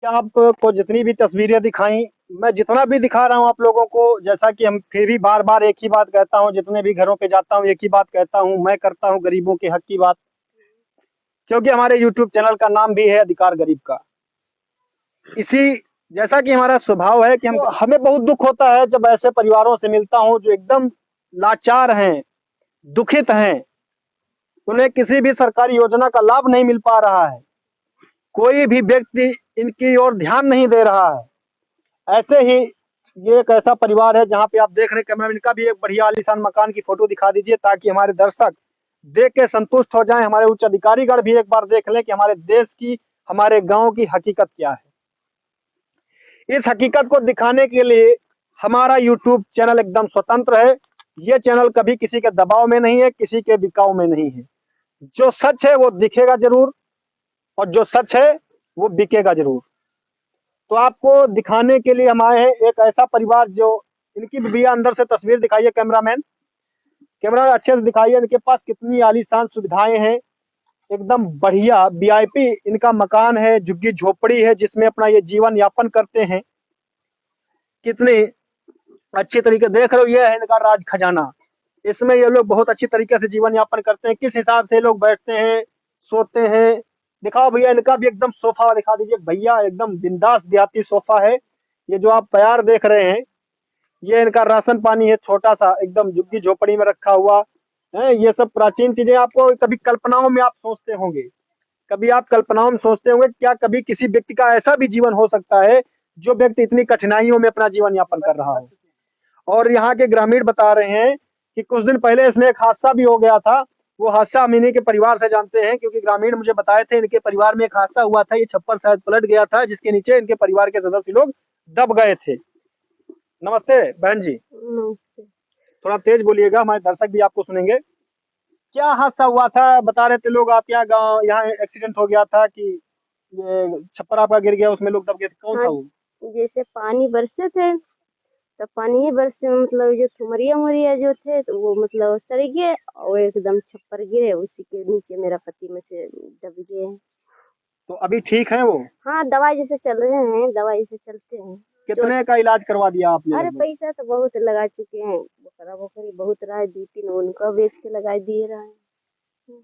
आपको जितनी भी तस्वीरें दिखाई, मैं जितना भी दिखा रहा हूँ आप लोगों को, जैसा कि हम फिर भी बार बार एक ही बात कहता हूँ, जितने भी घरों पे जाता हूँ एक ही बात कहता हूँ, मैं करता हूँ गरीबों के हक की बात। क्योंकि हमारे यूट्यूब चैनल का नाम भी है अधिकार गरीब का। इसी जैसा कि हमारा स्वभाव है कि हमें बहुत दुख होता है जब ऐसे परिवारों से मिलता हूँ जो एकदम लाचार हैं, दुखित हैं, उन्हें किसी भी सरकारी योजना का लाभ नहीं मिल पा रहा है, कोई भी व्यक्ति इनकी ओर ध्यान नहीं दे रहा है। ऐसे ही ये एक ऐसा परिवार है जहाँ पे आप देख रहे हैं, कैमरा इनका भी एक बढ़िया आलीशान मकान की फोटो दिखा दीजिए ताकि हमारे दर्शक देख के संतुष्ट हो जाएं, हमारे उच्च अधिकारीगण भी एक बार देख लें कि हमारे देश की, हमारे गांव की हकीकत क्या है। इस हकीकत को दिखाने के लिए हमारा यूट्यूब चैनल एकदम स्वतंत्र है। ये चैनल कभी किसी के दबाव में नहीं है, किसी के बिकाऊ में नहीं है। जो सच है वो दिखेगा जरूर, और जो सच है वो बिकेगा जरूर। तो आपको दिखाने के लिए हम आए हैं एक ऐसा परिवार जो, इनकी भैया अंदर से तस्वीर दिखाइए कैमरामैन, कैमरा अच्छे से दिखाइए, इनके पास कितनी आलीशान सुविधाएं हैं। एकदम बढ़िया वीआईपी इनका मकान है, झुग्गी झोपड़ी है जिसमें अपना ये जीवन यापन करते हैं। कितने अच्छी तरीके देख रहे हो, ये है इनका राज खजाना। इसमें ये लोग बहुत अच्छी तरीके से जीवन यापन करते हैं। किस हिसाब से लोग बैठते हैं, सोते हैं, दिखाओ भैया इनका भी एकदम सोफा दिखा दीजिए भैया, एकदम बिंदास देहाती सोफा है। ये जो आप प्यार देख रहे हैं, ये इनका राशन पानी है, छोटा सा एकदम झुग्गी झोपड़ी में रखा हुआ है। ये सब प्राचीन चीजें आपको कभी कल्पनाओं में आप सोचते होंगे, कभी आप कल्पनाओं में सोचते होंगे क्या कभी किसी व्यक्ति का ऐसा भी जीवन हो सकता है जो व्यक्ति इतनी कठिनाइयों में अपना जीवन यापन कर रहा हो। और यहाँ के ग्रामीण बता रहे हैं कि कुछ दिन पहले इसमें एक हादसा भी हो गया था। वो हादसा हम इन्हीं के परिवार से जानते हैं, क्योंकि ग्रामीण मुझे बताए थे इनके परिवार में एक हादसा हुआ था, ये छप्पर शायद पलट गया था जिसके नीचे इनके परिवार के सदस्य लोग दब गए थे। नमस्ते बहन जी। नमस्ते। थोड़ा तेज बोलिएगा, हमारे दर्शक भी आपको सुनेंगे। क्या हादसा हुआ था बता रहे थे लोग, आप यहाँ गाँव यहाँ एक्सीडेंट हो गया था कि ये छप्पर आपका गिर गया, उसमें लोग दब गए थे, कौन हाँ, था वो? जैसे पानी बरसे थे, तो पानी ही बरसे मतलब जो ठुमरिया मुरिया जो थे तो वो मतलब सड़ गए और एकदम छप्पर गिरे, उसी के नीचे मेरा पति में से दब गए हैं। तो अभी ठीक है वो? हाँ, दवाई जैसे चल रहे हैं, दवाई से चलते हैं। चोट, कितने का इलाज करवा दिया आपने अरे लगभग? पैसा तो बहुत लगा चुके हैं, बकरा बकरी बहुत रहा है, 2-3 उनका बेच के लगा दिए रहा है।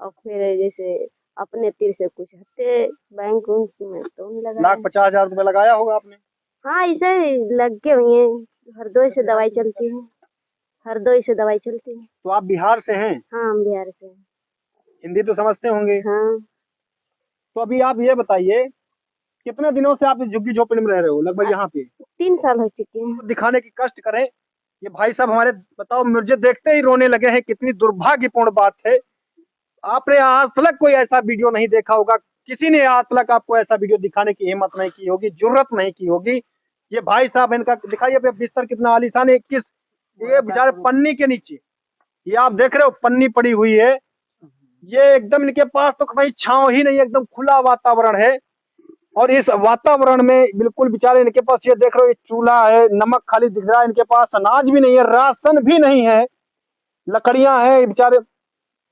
और फिर जैसे अपने तीर से कुछ हटे बैंक उनक में तो उन लगाए। 1,50,000 रुपये लगाया होगा आपने? हाँ, ऐसे ही लगे हुए हैं, हरदोई से दवाई चलती है, हरदोई से दवाई चलती है। तो आप बिहार से हैं? हाँ, हम बिहार से हैं। हिंदी तो समझते होंगे। हाँ, तो अभी आप ये बताइए, कितने दिनों से आप इस झुग्गी झोपड़ी में रह रहे हो लगभग यहाँ पे? 3 साल हो चुके हैं। तो दिखाने की कष्ट करें। ये भाई साहब हमारे, बताओ मुझे देखते ही रोने लगे हैं, कितनी दुर्भाग्यपूर्ण बात है। आपने आज तक कोई ऐसा वीडियो नहीं देखा होगा, किसी ने आज तक आपको ऐसा वीडियो दिखाने की हिम्मत नहीं की होगी, जरूरत नहीं की होगी। ये भाई साहब इनका दिखाइए बिस्तर कितना आलीशान है, किस, ये बेचारे पन्नी के नीचे, ये आप देख रहे हो पन्नी पड़ी हुई है। ये एकदम इनके पास तो कहीं छांव ही नहीं, एकदम खुला वातावरण है। और इस वातावरण में बिल्कुल बेचारे इनके पास, ये देख रहे हो ये चूल्हा है, नमक खाली दिख रहा है, इनके पास अनाज भी नहीं है, राशन भी नहीं है, लकड़ियां हैं बेचारे।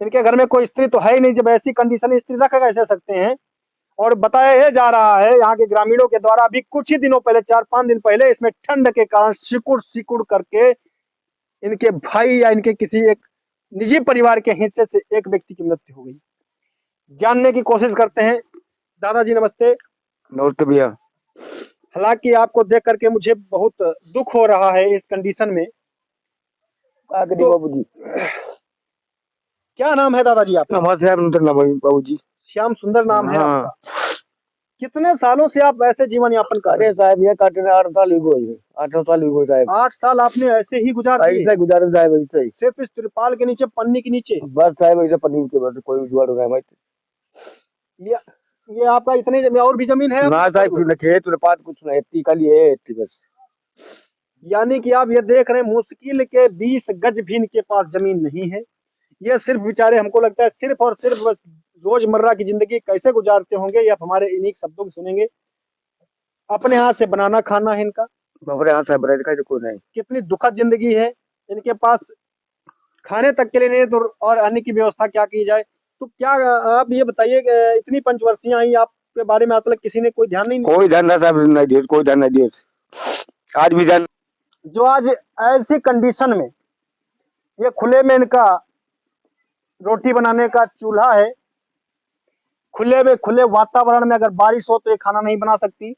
इनके घर में कोई स्त्री तो है ही नहीं, जब ऐसी कंडीशन स्त्री रख कैसे सकते हैं। और बताया ये जा रहा है यहाँ के ग्रामीणों के द्वारा, अभी कुछ ही दिनों पहले, 4-5 दिन पहले, इसमें ठंड के कारण सिकुड़ सिकुड़ करके इनके भाई या इनके किसी एक निजी परिवार के हिस्से से एक व्यक्ति की मृत्यु हो गई। जानने की कोशिश करते हैं। दादाजी नमस्ते। नमस्ते भैया। हालांकि आपको देख करके मुझे बहुत दुख हो रहा है इस कंडीशन में। तो बाबू जी, क्या नाम है दादाजी आपका? हमारे साहब नाम है बाबू जी। श्याम सुंदर नाम है हाँ। आपका। कितने सालों से आप ऐसे जीवन यापन कर रहे अरे हैं? साहब ये काटने 8 साल हो गए, 8 साल हो गए साहब। 8 साल आपने ऐसे ही गुजार दिए? ऐसे गुजारे साहब, ऐसे ही सिर्फ इस त्रिपाल के नीचे, पन्नी के नीचे? बस साहब, ऐसे पनीर के बस कोई जुगाड़ हो गया भाई। ये ये आपका इतने और भी जमीन है ना साहब, फिर खेत पात कुछ नहीं, इतनी खाली है, इतनी बस। यानी कि आप ये देख रहे हैं मुश्किल के 20 गज भी इनके पास जमीन नहीं है। ये सिर्फ बेचारे, हमको लगता है सिर्फ और सिर्फ बस रोजमर्रा की जिंदगी कैसे गुजारते होंगे, ये आप हमारे इन्हीं शब्दों को सुनेंगे। अपने हाथ से बनाना खाना है इनका। बाबरे हाँ साहब, का तो कोई नहीं। कितनी दुखद जिंदगी है इनके पास, खाने तक के लिए नहीं तो और अन्य की व्यवस्था क्या की जाए। तो क्या आप ये बताइए कि इतनी पंचवर्षीय आई आप, के बारे में मतलब किसी ने कोई ध्यान नहीं दिया? कोई ध्यान साहब नहीं दिए, कोई ध्यान नहीं दिए, आज भी ध्यान। जो आज ऐसी कंडीशन में ये खुले में इनका रोटी बनाने का चूल्हा है, खुले में खुले वातावरण में अगर बारिश हो तो ये खाना नहीं बना सकती।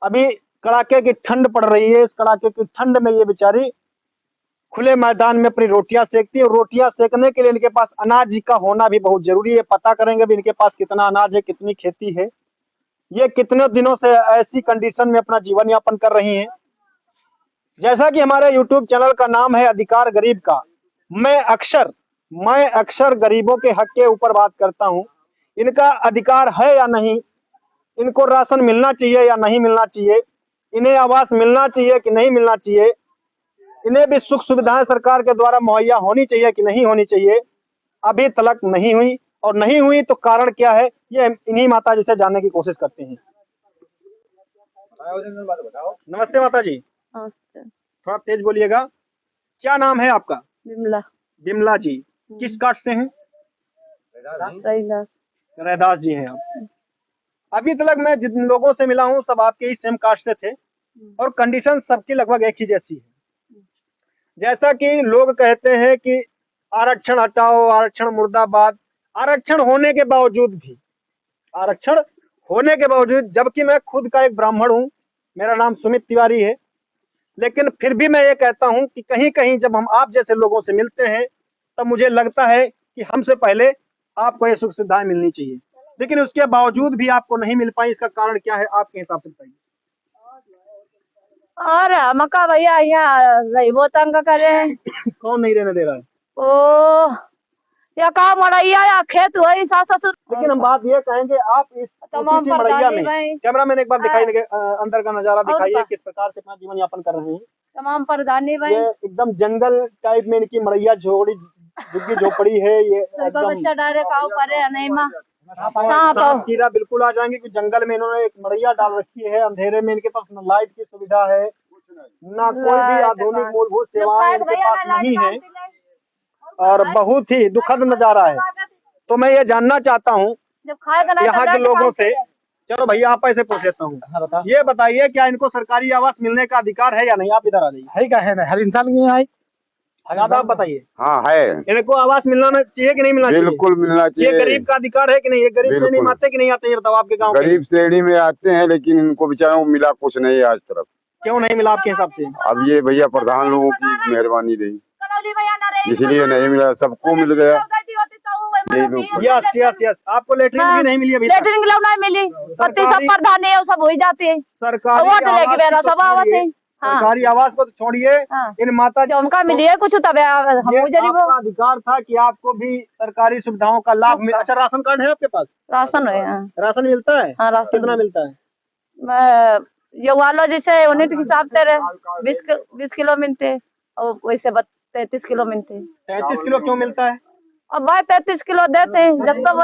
अभी कड़ाके की ठंड पड़ रही है, इस कड़ाके की ठंड में ये बेचारी खुले मैदान में अपनी रोटियां सेकती है, और रोटियां सेकने के लिए इनके पास अनाज का होना भी बहुत जरूरी है। पता करेंगे भी इनके पास कितना अनाज है, कितनी खेती है, ये कितने दिनों से ऐसी कंडीशन में अपना जीवन यापन कर रही हैं। जैसा कि हमारे YouTube चैनल का नाम है अधिकार गरीब का, मैं अक्सर गरीबों के हक के ऊपर बात करता हूं। इनका अधिकार है या नहीं, इनको राशन मिलना चाहिए या नहीं मिलना चाहिए, इन्हें आवास मिलना चाहिए कि नहीं मिलना चाहिए, इन्हें भी सुख सुविधाएं सरकार के द्वारा मुहैया होनी चाहिए कि नहीं होनी चाहिए, अभी तक नहीं हुई। और नहीं हुई तो कारण क्या है, ये इन्हीं माता जी से जानने की कोशिश करते हैं। नमस्ते माता जी, नमस्ते। थोड़ा तेज बोलिएगा। क्या नाम है आपका? बिमला। बिमला जी, किस कास्ट से हैं? रैदास। रैदास जी हैं आप। अभी तक मैं जिन लोगों से मिला हूँ सब आपके ही सेम कास्ट से थे, और कंडीशन सबकी लगभग एक ही जैसी है। जैसा कि लोग कहते हैं कि आरक्षण हटाओ, आरक्षण मुर्दाबाद, आरक्षण होने के बावजूद, जबकि मैं खुद का एक ब्राह्मण हूँ, मेरा नाम सुमित तिवारी है, लेकिन फिर भी मैं ये कहता हूँ कि कहीं कहीं जब हम आप जैसे लोगों से मिलते हैं तब मुझे लगता है कि हमसे पहले आपको ये सुख सुविधाएं मिलनी चाहिए, लेकिन उसके बावजूद भी आपको नहीं मिल पाई। इसका कारण क्या है आपके हिसाब से बताइए? और मका भैया यहाँ रही वो तंग करे। कौन नहीं रहने दे रहा है? ओ या का मड़ैया या खेत वही सास ससुर। लेकिन हम बात ये कहेंगे, आप इस तमाम छोटी सी मड़ैया प्रधानी में, भाई। कैमरा मैन एक बार दिखाई अंदर का नजारा दिखाइए, क्या? किस प्रकार से अपना जीवन यापन कर रहे हैं। तमाम प्रधानी भाई। ये एकदम जंगल टाइप में इनकी मड़ैया झुग्गी झोपड़ी है। ये एकदम बच्चा डायरेक्ट आओ करे नहीं माँ सांप कीड़ा बिल्कुल आ जाएंगे कि जंगल में इन्होंने एक मड़ैया डाल रखी है। अंधेरे में इनके पास न लाइट की सुविधा है, ना कोई भी आधुनिक मूलभूत सेवाएं इनके पास नहीं है, और बहुत ही दुखद नजारा है। तो मैं ये जानना चाहता हूँ यहाँ के लोगों से, चलो भैया आप ऐसे पूछ लेता हूँ, ये बताइए क्या इनको सरकारी आवास मिलने का अधिकार है या नहीं? आप इधर आ जाइए। है क्या? है ना, हर इंसान के है। आप बताइए। हाँ है, इनको आवास मिलना चाहिए कि नहीं मिलना चाहिए? बिल्कुल मिलना चाहिए। ये गरीब का अधिकार है कि नहीं? ये गरीब श्रेणी में आते कि नहीं आते, ये बताओ आपके गाँव? गरीब श्रेणी में आते हैं, लेकिन इनको बेचारों को मिला कुछ नहीं आज तक। क्यों नहीं मिला आपके हिसाब से? अब ये भैया प्रधान लोगों की मेहरबानी रही, इसलिए नहीं मिला, सबको मिल गया। यस यस यस, आपको लेटरिन भी नहीं मिली अभी तक? लेटरिन नहीं मिली, पति सब प्रधान है सब हो ही जाते हैं। सरकारी आवास को तो छोड़िए, इन माता जो उनका मिली है कुछ तब आपका अधिकार था कि आपको भी सरकारी सुविधाओं का लाभ मिले। अच्छा, राशन कार्ड है आपके पास? राशन है। राशन मिलता है? हाँ, राशन कितना मिलता है? ये वालो जैसे यूनिट के हिसाब से 20 किलो मिलते, और वैसे 33 किलो मिलते। 33 किलो क्यों मिलता है? अब भाई 33 किलो देते हैं जब तक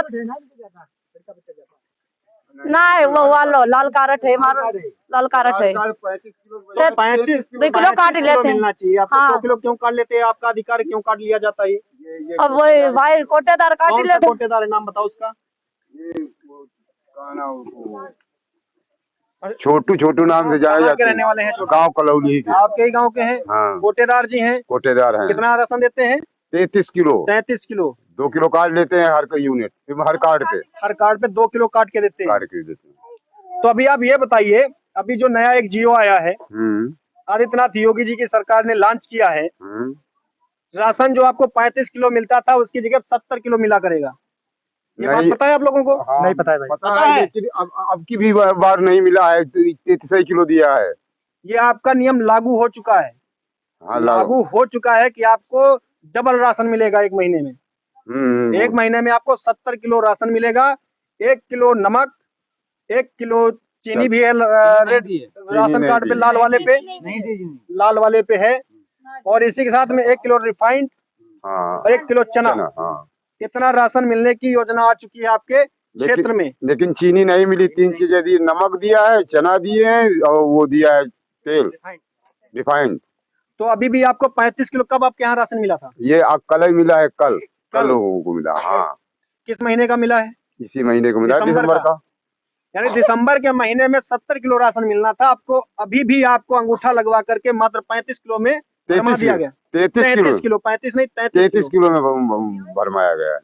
नहीं वो वालो लाल कार्ड है, हमारा लाल कार्ड है। 35 किलो काट लेते हैं। मिलना चाहिए आपको। हाँ। 2 किलो क्यों काट लेते हैं? आपका अधिकार क्यों काट लिया जाता है? अब वही भाई कोटेदार काट कौन सा लेते। कोटेदार है, नाम बताओ उसका। छोटू नाम से जाना जाता है। रहने वाले हैं? गाँव कलौली के। आपके ही गाँव के हैं? हाँ। कोटेदार जी हैं? कोटेदार है। कितना राशन देते हैं? 33 किलो। 33 किलो। 2 किलो काट लेते हैं हर यूनिट, हर कार्ड पे। हर कार्ड पे 2 किलो काट के देते हैं। काट के देते हैं। तो अभी आप ये बताइए, अभी जो नया एक जियो आया है, आदित्यनाथ योगी जी की सरकार ने लॉन्च किया है, राशन जो आपको 35 किलो मिलता था उसकी जगह 70 किलो मिला करेगा। ये बात पता है आप लोगों को? हाँ, नहीं पता है भाई। पता है, लेकिन अब की भी बार नहीं मिला है, 33 किलो दिया है। ये आपका नियम लागू हो चुका है। हाँ, लागू हो चुका है कि आपको डबल राशन मिलेगा एक महीने में। एक महीने में आपको 70 किलो राशन मिलेगा। 1 किलो नमक, 1 किलो चीनी भी है रेड राशन कार्ड पे, लाल वाले पे है, और इसी के साथ में 1 किलो रिफाइंड और 1 किलो चना। इतना राशन मिलने की योजना आ चुकी है आपके क्षेत्र में। लेकिन चीनी नहीं मिली। 3 चीजें दी, नमक दिया है, चना दिए हैं, और वो दिया है तेल रिफाइंड। तो अभी भी आपको 35 किलो कब आपके यहाँ राशन मिला था? ये कल ही मिला है, कल लोगों को मिला। हाँ। किस महीने का मिला है? इसी महीने को मिला, दिसंबर का। यानी दिसंबर के महीने में 70 किलो राशन मिलना था आपको, अभी भी आपको अंगूठा लगवा करके मात्र 35 किलो में भरमा दिया गया। 33 किलो, 35 नहीं 33 33 किलो में भरमाया गया है।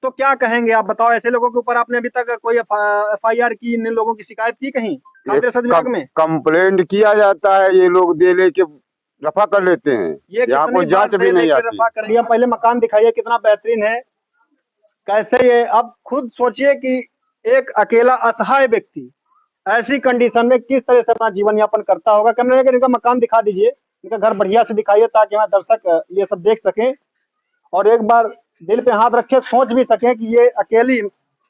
तो क्या कहेंगे आप बताओ, ऐसे लोगों के ऊपर आपने अभी तक कोई FIR की, इन लोगों की शिकायत की कहीं खाद्य रसद विभाग में? कंप्लेंट किया जाता है, ये लोग दे लेके रफा कर लेते हैं, ये यहाँ को जांच भी नहीं आती। रफा कर लिया। पहले मकान दिखाइए कितना बेहतरीन है, कैसे ये, अब खुद सोचिए कि एक अकेला असहाय व्यक्ति ऐसी कंडीशन में किस तरह से अपना जीवन यापन करता होगा। कैमरे में इनका मकान दिखा दीजिए, इनका घर बढ़िया से दिखाइए ताकि हमारे दर्शक ये सब देख सकें और एक बार दिल पे हाथ रखे सोच भी सकें कि ये अकेली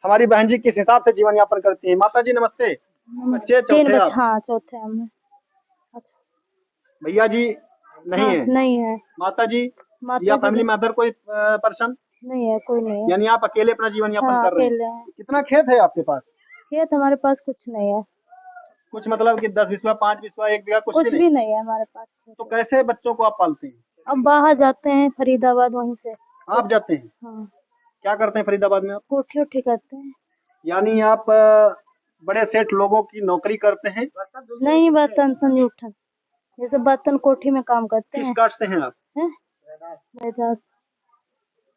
हमारी बहन जी किस हिसाब से जीवन यापन करती है। माता जी नमस्ते। बच्चे चौथे आप? हाँ चौथे हम। भैया जी नहीं है? नहीं है। माता जी या फैमिली में अदर कोई पर्सन? नहीं है, कोई नहीं है। यानी आप अकेले अपना जीवन यापन कर रहे हैं। कितना खेत है आपके पास? खेत हमारे पास कुछ नहीं है। कुछ मतलब कि 10 बिस्वा 5 बिस्वा 1 बीघा कुछ भी नहीं है हमारे पास। तो कैसे बच्चों को आप पालते हैं? अब बाहर जाते हैं फरीदाबाद, वहीं से। आप जाते हैं? हाँ। क्या करते हैं फरीदाबाद में आप? कोठी उठी करते हैं। यानी आप बड़े सेठ लोगों की नौकरी करते हैं? नहीं, बर्तन संजूठन, जैसे बर्तन कोठी में काम करते हैं। किस कास्ट से हैं आप?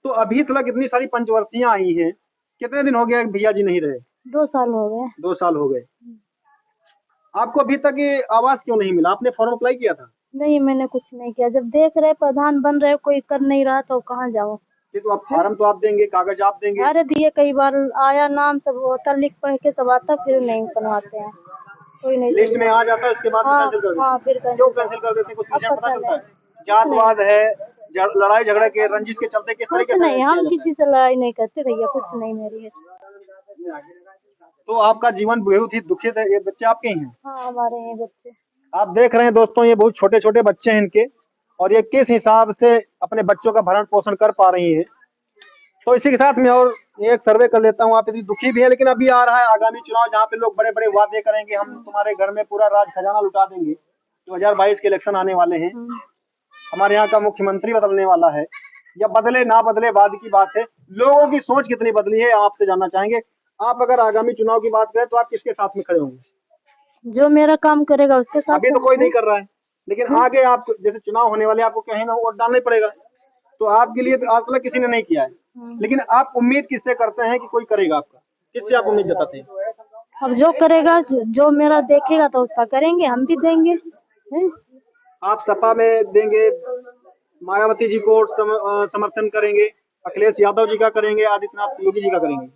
तो अभी तक इतनी सारी पंचवर्षियां आई हैं, कितने दिन हो गए भैया जी नहीं रहे? 2 साल हो गए। 2 साल हो गए। आपको अभी तक ये आवास क्यों नहीं मिला? आपने फॉर्म अप्लाई किया था? नहीं, मैंने कुछ नहीं किया। जब देख रहे प्रधान बन रहे, कोई कर नहीं रहा तो कहाँ जाओ। ये तो आप फॉर्म तो आप देंगे, कागज आप देंगे। अरे दिए, कई बार आया, नाम सब होता, लिख पढ़ के सब आता, फिर नहीं बनवाते हैं। कोई नहीं लिस्ट में आ जाता है, उसके बाद कैंसिल कर देते हैं। फिर क्यों कैंसिल कर देते हैं? कुछ रीजन पता चलता है? जातवाद है, लड़ाई झगड़े के रंजिश के चलते किस तरीके से? नहीं, हम किसी से लड़ाई नहीं करते भैया, कुछ नहीं मेरी है। तो आपका जीवन बहुत ही दुखित है। ये बच्चे आपके ही हैं? हाँ, हमारे हैं बच्चे। आप देख रहे हैं दोस्तों, ये बहुत छोटे छोटे बच्चे हैं इनके, और ये किस हिसाब से अपने बच्चों का भरण पोषण कर पा रही हैं। तो इसी के साथ मैं और एक सर्वे कर लेता हूँ। आप इतनी दुखी भी है, लेकिन अभी आ रहा है आगामी चुनाव, जहाँ पे लोग बड़े बड़े वादे करेंगे, हम तुम्हारे घर में पूरा राज खजाना लुटा देंगे। 2022 के इलेक्शन आने वाले हैं, हमारे यहाँ का मुख्यमंत्री बदलने वाला है, या बदले ना बदले बाद की बात है। लोगों की सोच कितनी बदली है आपसे जानना चाहेंगे। आप अगर आगामी चुनाव की बात करें तो आप किसके साथ में खड़े होंगे? जो मेरा काम करेगा उसके साथ। अभी तो कोई नहीं कर रहा है, लेकिन आगे आप जैसे चुनाव होने वाले, आपको कहीं ना वोट डालना ही पड़ेगा। तो आपके लिए तो आज तक किसी ने नहीं किया है, लेकिन आप उम्मीद किससे करते हैं कि कोई करेगा? आपका किससे आप उम्मीद जताते हैं? अब जो करेगा, जो मेरा देखेगा तो उसका करेंगे, हम भी देंगे। आप सपा में देंगे, मायावती जी को समर्थन करेंगे, अखिलेश यादव जी का करेंगे, आदित्यनाथ योगी जी का करेंगे?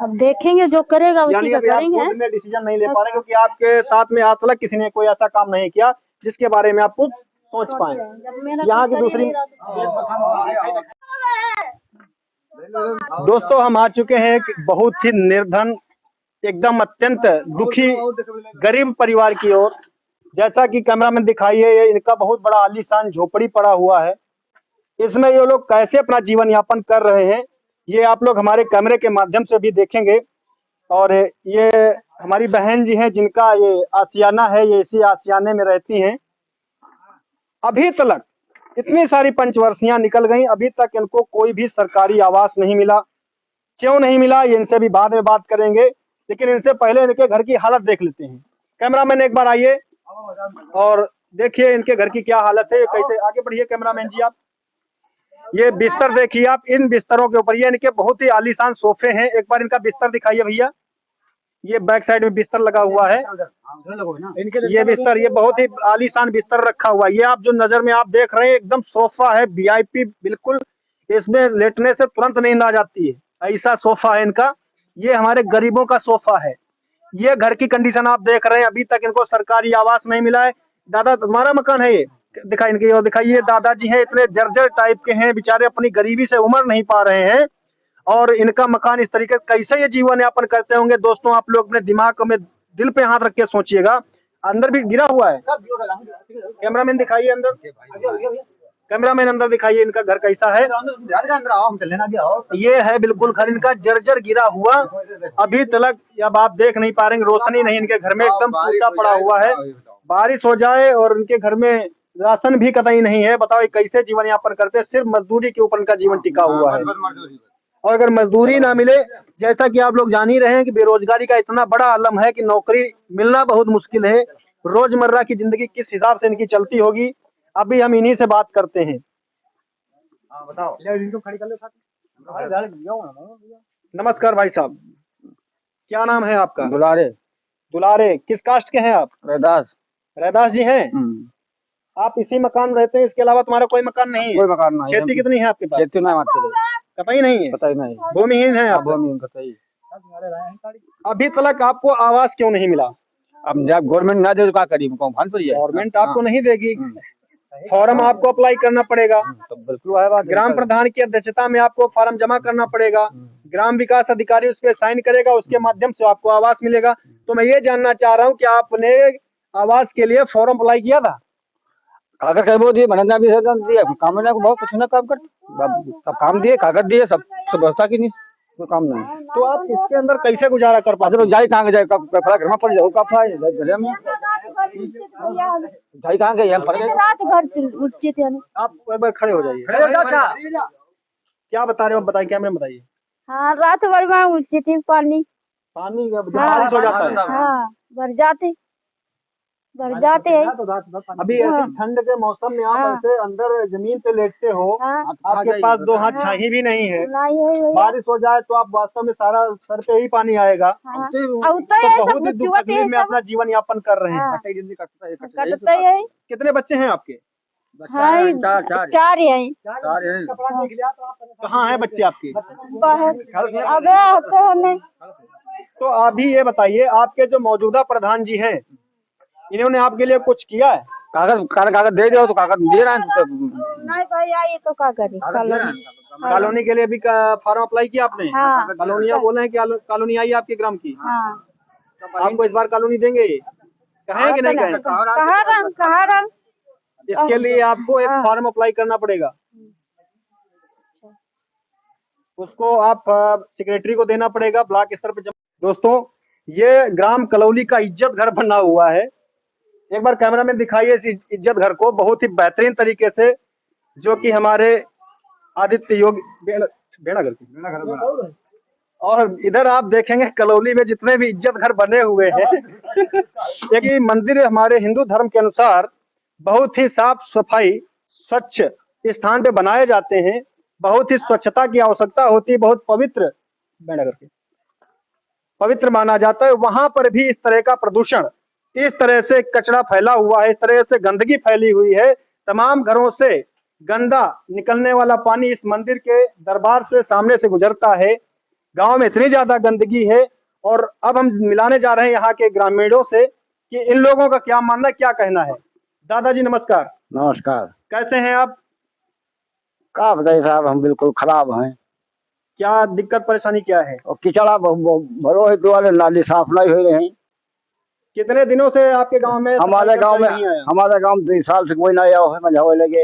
अब देखेंगे जो करेगा उसी का करेंगे। आप खुद में डिसीजन नहीं ले पा रहे, क्योंकि आपके साथ में आज तक किसी ने कोई ऐसा काम नहीं किया जिसके बारे में आप खुद सोच पाए। यहाँ की दूसरी दोस्तों, हम आ चुके हैं एक बहुत ही निर्धन, एकदम अत्यंत दुखी गरीब परिवार की ओर। जैसा कि कैमरा में दिखाइए, ये इनका बहुत बड़ा आलीशान झोपड़ी पड़ा हुआ है। इसमें ये लोग कैसे अपना जीवन यापन कर रहे हैं, ये आप लोग हमारे कैमरे के माध्यम से भी देखेंगे। और ये हमारी बहन जी हैं, जिनका ये आशियाना है, ये इसी आशियाने में रहती हैं। अभी तक इतनी सारी पंचवर्षियां निकल गई, अभी तक इनको कोई भी सरकारी आवास नहीं मिला। क्यों नहीं मिला, ये इनसे भी बाद में बात करेंगे, लेकिन इनसे पहले इनके घर की हालत देख लेते हैं। कैमरामैन एक बार आइए और देखिए इनके घर की क्या हालत है। कैसे, आगे बढ़िए कैमरामैन जी आप। ये बिस्तर देखिए आप, इन बिस्तरों के ऊपर ये इनके बहुत ही आलीशान सोफे हैं। एक बार इनका बिस्तर दिखाइए भैया। ये बैक साइड में बिस्तर लगा हुआ है, ये बिस्तर, ये बहुत ही आलीशान बिस्तर रखा हुआ है। ये आप जो नजर में आप देख रहे हैं, एकदम सोफा है VIP, बिल्कुल इसमें लेटने से तुरंत नींद आ जाती है, ऐसा सोफा है इनका। ये हमारे गरीबों का सोफा है। ये घर की कंडीशन आप देख रहे हैं, अभी तक इनको सरकारी आवास नहीं मिला है। दादा तुम्हारा मकान है ये? दिखाई इनकी और दिखाइए। दादाजी हैं, इतने जर्जर टाइप के हैं बेचारे, अपनी गरीबी से उमर नहीं पा रहे हैं, और इनका मकान इस तरीके, कैसे ये जीवन यापन करते होंगे। दोस्तों आप लोग अपने दिमाग में, दिल पे हाथ रख के सोचिएगा। अंदर भी गिरा हुआ है, कैमरामैन दिखाइए अंदर, कैमरामैन अंदर दिखाइए इनका घर कैसा है। ये है बिल्कुल घर इनका जर्जर गिरा हुआ। अभी तक अब आप देख नहीं पा रहे, रोशनी नहीं इनके घर में, एकदम टूटा पड़ा हुआ है। बारिश हो जाए और इनके घर में राशन भी कतई नहीं है। बताओ कैसे जीवन यापन करते हैं, सिर्फ मजदूरी के ऊपर इनका जीवन टिका हुआ है। और अगर मजदूरी ना मिले, जैसा कि आप लोग जान ही रहे हैं कि बेरोजगारी का इतना बड़ा आलम है कि नौकरी मिलना बहुत मुश्किल है। रोजमर्रा की जिंदगी किस हिसाब से इनकी चलती होगी, अभी हम इन्हीं से बात करते हैं। बताओ। नमस्कार भाई साहब, क्या नाम है आपका? दुलारे। दुलारे, किस कास्ट के हैं आप? रैदास। रैदास जी हैं। आप इसी मकान में रहते हैं, इसके अलावा तुम्हारा कोई मकान नहीं है? कोई मकान नहीं। खेती कितनी है आपके पास? खेती नहीं मारते, कतई नहीं है, पता ही नहीं। भूमिहीन है आप? भूमिहीन कतई। अभी तक आपको आवास क्यों नहीं मिला? अब जब गवर्नमेंट ना दे तो क्या करी, गवर्नमेंट आपको नहीं देगी, फॉर्म आपको अप्लाई करना पड़ेगा। तो बिल्कुल है बात। ग्राम प्रधान की अध्यक्षता में आपको फॉर्म जमा करना पड़ेगा, ग्राम विकास अधिकारी उस पर साइन करेगा, उसके माध्यम से आपको आवास मिलेगा। तो मैं ये जानना चाह रहा हूँ कि आपने आवास के लिए फॉर्म अप्लाई किया था? कागज कर वो दिए, मनंजा भी दिए, काम में बहुत कुछ ना काम कर, सब काम दिए, कागज दिए, सब व्यवस्था की नहीं, कोई काम नहीं। तो आप इसके अंदर कैसे गुजारा कर पाते? तो जाए कहाँ जाए, घर में पड़ जाओ, घर में जाए कहाँ गए, रात भर उसके थे। आप एक बार खड़े हो जाइए। क्या बता रहे हो, बताइए, कैमरे में बताइए। हाँ, रात भर में उसके थे पानी जब बारिश हो जाता है। हाँ, भर जाते हैं। अभी ऐसे ठंड के मौसम में आप ऐसे अंदर जमीन पे लेटते हो, आपके पास दो हाथ छाही भी नहीं है, बारिश हो जाए तो आप वास्तव में सारा सर पे ही पानी आएगा। तो बहुत ही दुख तकलीफ में अपना जीवन यापन कर रहे हैं। कितने बच्चे हैं आपके? चार हैं। कहाँ है बच्चे आपके? तो अभी ये बताइए, आपके जो मौजूदा प्रधान जी हैं, इन्होंने आपके लिए कुछ किया है? कागज दे दो तो कागज दे रहे हैं। नहीं भैया, ये तो क्या करें, कॉलोनी के लिए भी फॉर्म अप्लाई किया आपने? हाँ। कॉलोनिया बोले हैं कि कॉलोनी आई आपके ग्राम की? हाँ। आपको इस बार कॉलोनी देंगे, कहें कि नहीं कहें? कहाँ इसके लिए आपको एक फॉर्म अप्लाई करना पड़ेगा, उसको आप सेक्रेटरी को देना पड़ेगा, ब्लॉक स्तर पे। दोस्तों, ये ग्राम कलौली का इज्जत घर बना हुआ है। एक बार कैमरा में दिखाइए इस इज्जत घर को, बहुत ही बेहतरीन तरीके से, जो कि हमारे आदित्य योगी बेड़ा घर। और इधर आप देखेंगे कलौली में जितने भी इज्जत घर बने हुए हैं एक मंदिर हमारे हिंदू धर्म के अनुसार बहुत ही साफ सफाई स्वच्छ स्थान पे बनाए जाते हैं, बहुत ही स्वच्छता की आवश्यकता होती है, बहुत पवित्र पवित्र माना जाता है। वहां पर भी इस तरह का प्रदूषण, इस तरह से कचरा फैला हुआ है, इस तरह से गंदगी फैली हुई है। तमाम घरों से गंदा निकलने वाला पानी इस मंदिर के दरबार से सामने से गुजरता है। गांव में इतनी ज्यादा गंदगी है। और अब हम मिलाने जा रहे हैं यहाँ के ग्रामीणों से कि इन लोगों का क्या मानना, क्या कहना है। दादाजी नमस्कार। नमस्कार। कैसे हैं आप? क्या बताइए साहब, हम बिल्कुल खराब हैं। क्या दिक्कत परेशानी क्या है? और किचड़ा भरो है, द्वारे नाली साफ नहीं हो रहे हैं। कितने दिनों से आपके गांव में? हमारे गांव में 2 साल से कोई नहीं आया है, मजा लगे।